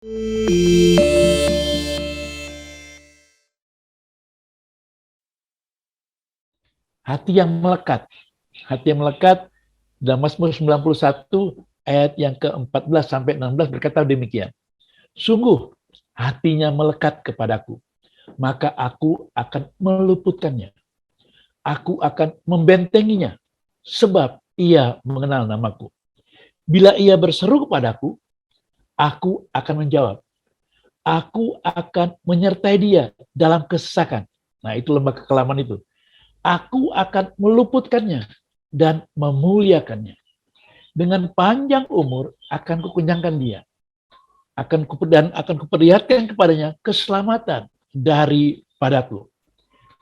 Hati yang melekat. Hati yang melekat dalam Mazmur 91 ayat yang ke-14 sampai 16 berkata demikian. Sungguh hatinya melekat kepadaku, maka aku akan meluputkannya. Aku akan membentenginya, sebab ia mengenal namaku. Bila ia berseru kepadaku, aku akan menjawab. Aku akan menyertai dia dalam kesesakan. Nah, itu lembah kekelaman itu. Aku akan meluputkannya dan memuliakannya. Dengan panjang umur akan kukenyangkan dia. Akan kuperlihatkan kepadanya keselamatan daripadaku.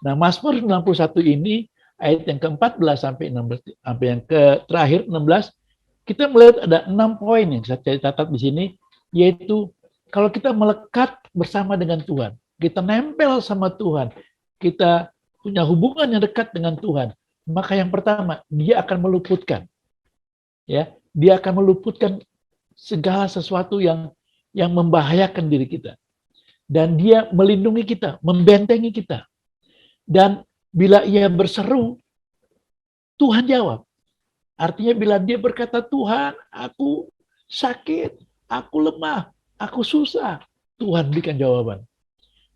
Nah, Mazmur 91 ini ayat yang ke-14 sampai 16 sampai yang ke terakhir 16, kita melihat ada 6 poin yang saya catat di sini, yaitu kalau kita melekat bersama dengan Tuhan, kita nempel sama Tuhan, kita punya hubungan yang dekat dengan Tuhan, maka yang pertama, dia akan meluputkan. Ya, dia akan meluputkan segala sesuatu yang membahayakan diri kita. Dan dia melindungi kita, membentengi kita. Dan bila ia berseru, Tuhan jawab. Artinya bila dia berkata, Tuhan, aku sakit, aku lemah, aku susah, Tuhan berikan jawaban.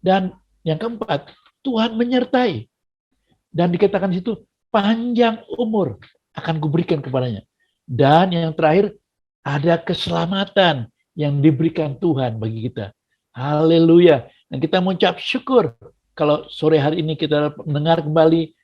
Dan yang keempat, Tuhan menyertai. Dan dikatakan di situ, panjang umur akan kuberikan kepadanya. Dan yang terakhir, ada keselamatan yang diberikan Tuhan bagi kita. Haleluya. Dan kita mengucap syukur kalau sore hari ini kita mendengar kembali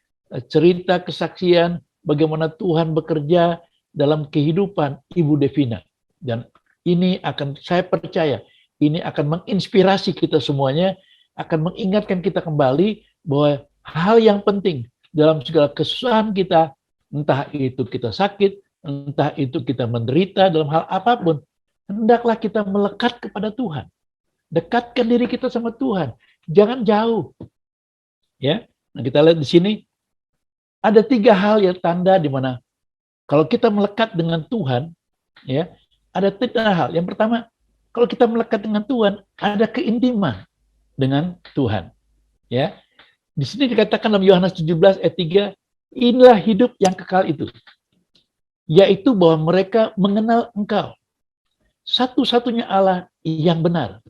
cerita kesaksian bagaimana Tuhan bekerja dalam kehidupan Ibu Devina. Dan ini akan, saya percaya, ini akan menginspirasi kita semuanya, akan mengingatkan kita kembali bahwa hal yang penting dalam segala kesusahan kita, entah itu kita sakit, entah itu kita menderita dalam hal apapun, hendaklah kita melekat kepada Tuhan. Dekatkan diri kita sama Tuhan. Jangan jauh. Ya. Nah, kita lihat di sini ada 3 hal yang tanda di mana kalau kita melekat dengan Tuhan, ya, ada 3 hal. Yang pertama, kalau kita melekat dengan Tuhan, ada keintiman dengan Tuhan. Ya. Di sini dikatakan dalam Yohanes 17 ayat 3, inilah hidup yang kekal itu, yaitu bahwa mereka mengenal Engkau, satu-satunya Allah yang benar,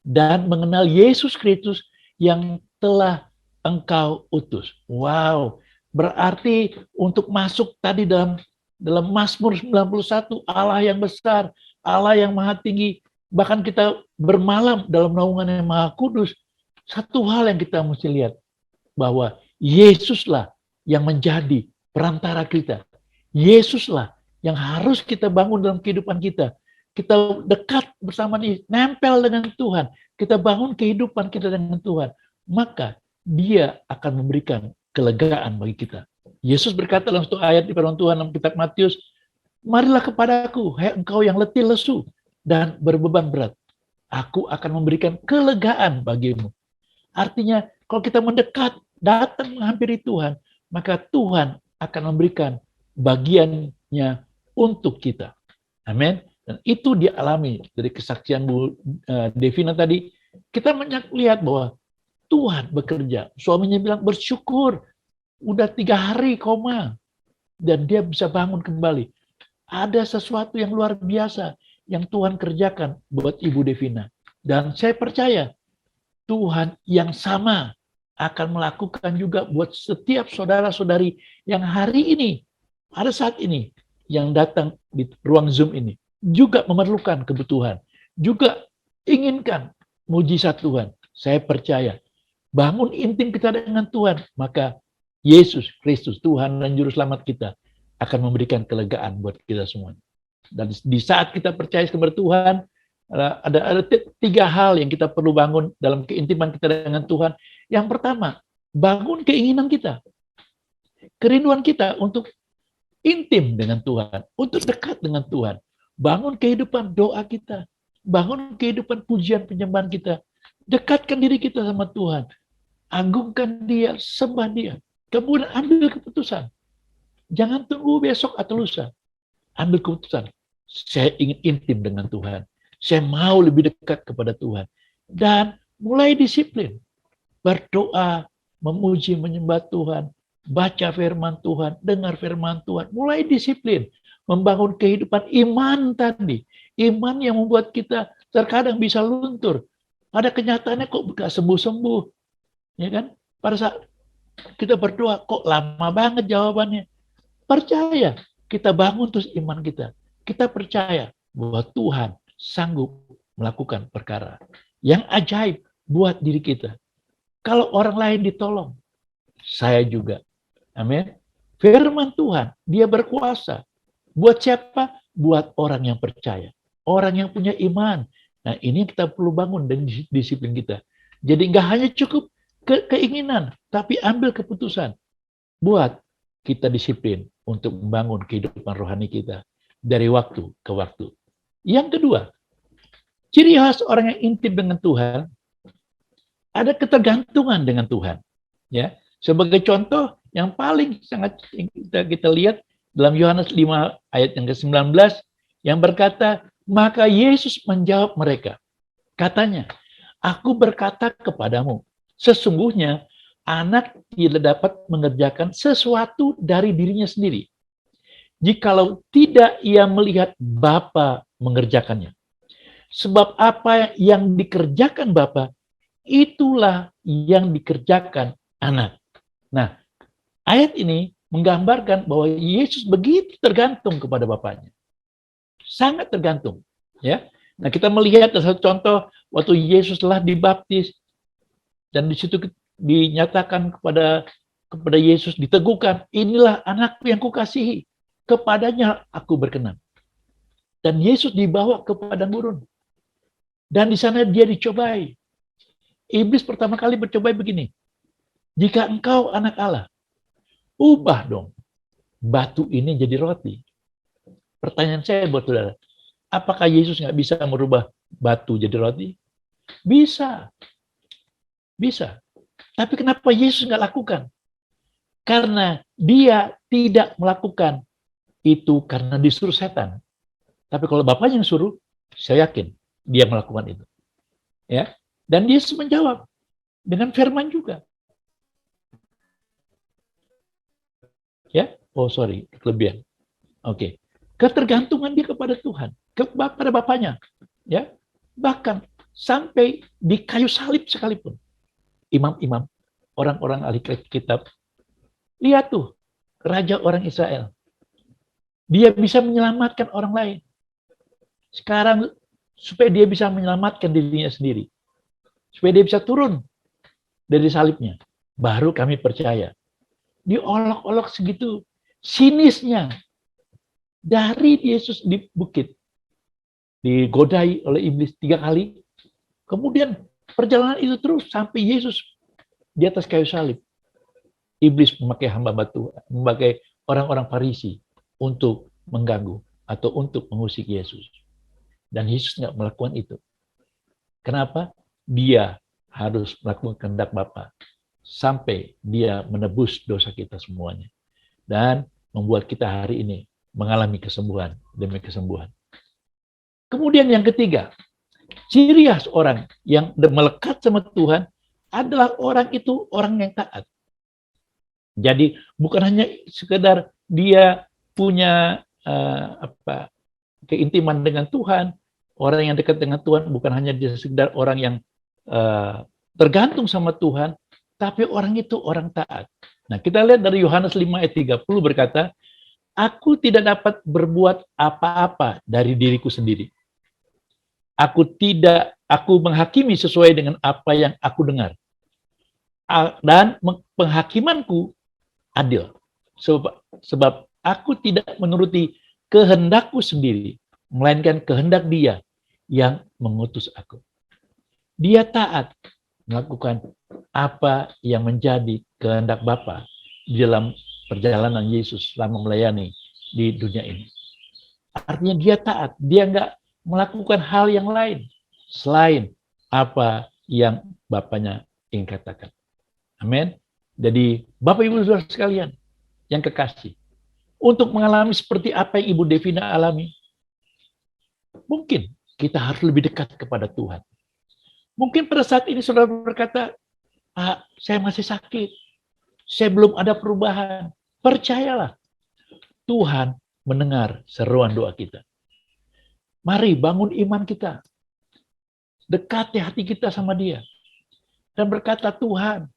dan mengenal Yesus Kristus yang telah Engkau utus. Wow, berarti untuk masuk tadi dalam Mazmur 91, Allah yang besar, Allah yang maha tinggi, bahkan kita bermalam dalam naungan yang maha kudus, satu hal yang kita mesti lihat, bahwa Yesuslah yang menjadi perantara kita. Yesuslah yang harus kita bangun dalam kehidupan kita. Kita dekat bersama dia, nempel dengan Tuhan. Kita bangun kehidupan kita dengan Tuhan. Maka dia akan memberikan kelegaan bagi kita. Yesus berkata dalam satu ayat di firman Tuhan dalam kitab Matius, marilah kepadaku, hai engkau yang letih lesu dan berbeban berat. Aku akan memberikan kelegaan bagimu. Artinya, kalau kita mendekat, datang menghampiri Tuhan, maka Tuhan akan memberikan bagiannya untuk kita. Amin. Dan itu dialami dari kesaksian Bu Devina tadi. Kita melihat bahwa Tuhan bekerja. Suaminya bilang bersyukur, udah 3 hari koma, dan dia bisa bangun kembali. Ada sesuatu yang luar biasa yang Tuhan kerjakan buat Ibu Devina. Dan saya percaya Tuhan yang sama akan melakukan juga buat setiap saudara-saudari yang hari ini, pada saat ini, yang datang di ruang Zoom ini, juga memerlukan kebutuhan, juga inginkan mujizat Tuhan. Saya percaya, bangun intim kita dengan Tuhan, maka Yesus Kristus, Tuhan dan Juru Selamat kita, akan memberikan kelegaan buat kita semua. Dan di saat kita percaya kepada Tuhan, ada 3 hal yang kita perlu bangun dalam keintiman kita dengan Tuhan. Yang pertama, bangun keinginan kita, kerinduan kita untuk intim dengan Tuhan, untuk dekat dengan Tuhan. Bangun kehidupan doa kita, bangun kehidupan pujian penyembahan kita, dekatkan diri kita sama Tuhan, agungkan dia, sembah dia, kemudian ambil keputusan. Jangan tunggu besok atau lusa, ambil keputusan. Saya ingin intim dengan Tuhan. Saya mau lebih dekat kepada Tuhan. Dan mulai disiplin. Berdoa, memuji, menyembah Tuhan, baca firman Tuhan, dengar firman Tuhan. Mulai disiplin. Membangun kehidupan iman tadi. Iman yang membuat kita terkadang bisa luntur. Ada kenyataannya kok gak sembuh-sembuh. Ya kan? Pada saat kita berdoa, kok lama banget jawabannya. Percaya, kita bangun terus iman kita. Kita percaya bahwa Tuhan sanggup melakukan perkara yang ajaib buat diri kita. Kalau orang lain ditolong, saya juga. Amin. Firman Tuhan, dia berkuasa. Buat siapa? Buat orang yang percaya. Orang yang punya iman. Nah, ini yang kita perlu bangun dan disiplin kita. Jadi nggak hanya cukup keinginan, tapi ambil keputusan. Buat kita disiplin untuk membangun kehidupan rohani kita dari waktu ke waktu. Yang kedua, ciri khas orang yang intim dengan Tuhan, ada ketergantungan dengan Tuhan. Ya, sebagai contoh yang paling sangat kita lihat dalam Yohanes 5 ayat yang ke-19 yang berkata, maka Yesus menjawab mereka. Katanya, aku berkata kepadamu, sesungguhnya anak tidak dapat mengerjakan sesuatu dari dirinya sendiri, jikalau tidak ia melihat Bapa mengerjakannya. Sebab apa yang dikerjakan Bapa, itulah yang dikerjakan anak. Nah, ayat ini menggambarkan bahwa Yesus begitu tergantung kepada Bapanya. Sangat tergantung. Ya. Nah, kita melihat satu contoh waktu Yesus telah dibaptis, dan di situ dinyatakan kepada Yesus, diteguhkan, inilah anakku yang kukasihi, kepadanya aku berkenan. Dan Yesus dibawa ke padang gurun. Dan di sana dia dicobai. Iblis pertama kali bercobai begini, jika engkau anak Allah, ubah dong batu ini jadi roti. Pertanyaan saya buat saudara, apakah Yesus nggak bisa merubah batu jadi roti? Bisa. Bisa. Tapi kenapa Yesus nggak lakukan? Karena dia tidak melakukan itu karena disuruh setan. Tapi kalau Bapaknya yang suruh, saya yakin dia melakukan itu. Ya. Dan Yesus menjawab dengan firman juga. Ya, oh sorry, kelebihan. Oke. Ketergantungan dia kepada Tuhan, kepada Bapaknya. Ya. Bahkan sampai di kayu salib sekalipun. Imam-imam, orang-orang ahli kitab, lihat tuh, raja orang Israel. Dia bisa menyelamatkan orang lain. Sekarang, supaya dia bisa menyelamatkan dirinya sendiri. Supaya dia bisa turun dari salibnya. Baru kami percaya. Diolok-olok segitu, sinisnya. Dari Yesus di bukit. Digodai oleh iblis 3 kali. Kemudian perjalanan itu terus sampai Yesus di atas kayu salib. Iblis memakai hamba Tuhan, memakai orang-orang Farisi untuk mengganggu atau untuk mengusik Yesus. Dan Yesus nggak melakukan itu. Kenapa? Dia harus melakukan kehendak Bapa sampai dia menebus dosa kita semuanya. Dan membuat kita hari ini mengalami kesembuhan demi kesembuhan. Kemudian yang ketiga, ciri khas orang yang melekat sama Tuhan adalah orang itu orang yang taat. Jadi bukan hanya sekedar dia punya keintiman dengan Tuhan, orang yang dekat dengan Tuhan bukan hanya dia sekedar orang yang tergantung sama Tuhan, tapi orang itu orang taat. Nah, kita lihat dari Yohanes 5 ayat 30 berkata, aku tidak dapat berbuat apa-apa dari diriku sendiri. Aku menghakimi sesuai dengan apa yang aku dengar. Dan penghakimanku adil. Sebab aku tidak menuruti kehendakku sendiri, melainkan kehendak Dia yang mengutus aku. Dia taat melakukan apa yang menjadi kehendak Bapa di dalam perjalanan Yesus selama melayani di dunia ini. Artinya dia taat, dia nggak melakukan hal yang lain selain apa yang Bapaknya ingin katakan. Amin. Jadi Bapak Ibu Saudara sekalian yang kekasih, untuk mengalami seperti apa yang Ibu Devina alami, mungkin kita harus lebih dekat kepada Tuhan. Mungkin pada saat ini saudara berkata, Pak, saya masih sakit, saya belum ada perubahan. Percayalah, Tuhan mendengar seruan doa kita. Mari bangun iman kita. Dekati hati kita sama Dia. Dan berkata, Tuhan,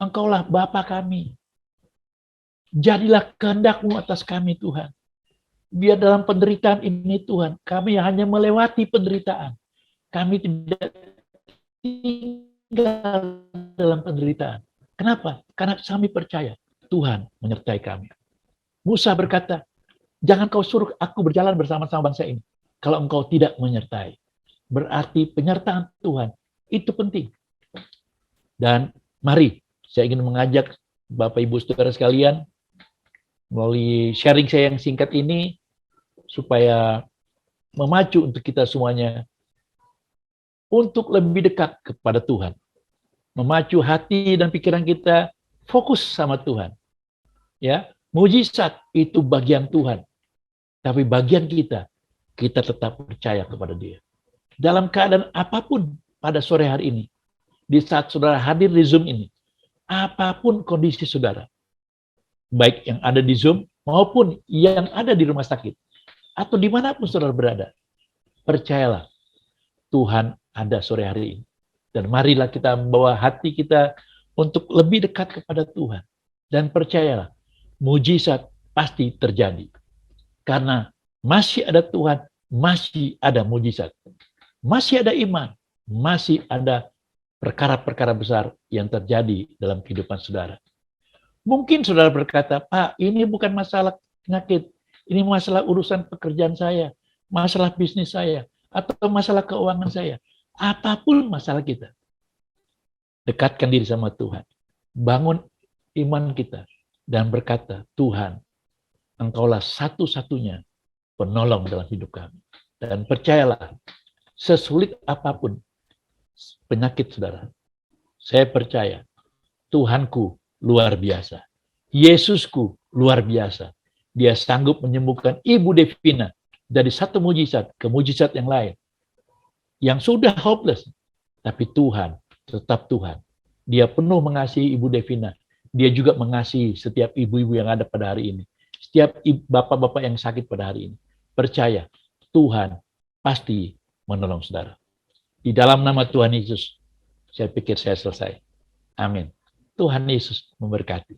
Engkaulah Bapa kami. Jadilah kehendak-Mu atas kami, Tuhan. Biar dalam penderitaan ini, Tuhan, kami hanya melewati penderitaan. Kami tidak tinggal dalam penderitaan. Kenapa? Karena kami percaya Tuhan menyertai kami. Musa berkata, jangan kau suruh aku berjalan bersama-sama bangsa ini kalau engkau tidak menyertai. Berarti penyertaan Tuhan itu penting. Dan mari, saya ingin mengajak Bapak Ibu Saudara sekalian melalui sharing saya yang singkat ini supaya memacu untuk kita semuanya untuk lebih dekat kepada Tuhan. Memacu hati dan pikiran kita fokus sama Tuhan. Ya, mujizat itu bagian Tuhan. Tapi bagian kita tetap percaya kepada Dia. Dalam keadaan apapun pada sore hari ini, di saat saudara hadir di Zoom ini, apapun kondisi saudara, baik yang ada di Zoom maupun yang ada di rumah sakit, atau dimanapun saudara berada, percayalah, Tuhan ada sore hari ini. Dan marilah kita membawa hati kita untuk lebih dekat kepada Tuhan. Dan percayalah, mujizat pasti terjadi. Karena masih ada Tuhan, masih ada mujizat. Masih ada iman, masih ada perkara-perkara besar yang terjadi dalam kehidupan saudara. Mungkin saudara berkata, Pak, ini bukan masalah penyakit, ini masalah urusan pekerjaan saya, masalah bisnis saya, atau masalah keuangan saya. Apapun masalah kita, dekatkan diri sama Tuhan. Bangun iman kita dan berkata, Tuhan, Engkaulah satu-satunya penolong dalam hidup kami. Dan percayalah, sesulit apapun penyakit saudara, saya percaya Tuhanku luar biasa. Yesusku luar biasa. Dia sanggup menyembuhkan Ibu Devina dari satu mujizat ke mujizat yang lain. Yang sudah hopeless, tapi Tuhan tetap Tuhan. Dia penuh mengasihi Ibu Devina. Dia juga mengasihi setiap ibu-ibu yang ada pada hari ini. Setiap bapak-bapak yang sakit pada hari ini. Percaya, Tuhan pasti menolong saudara. Di dalam nama Tuhan Yesus, saya pikir saya selesai. Amin. Tuhan Yesus memberkati.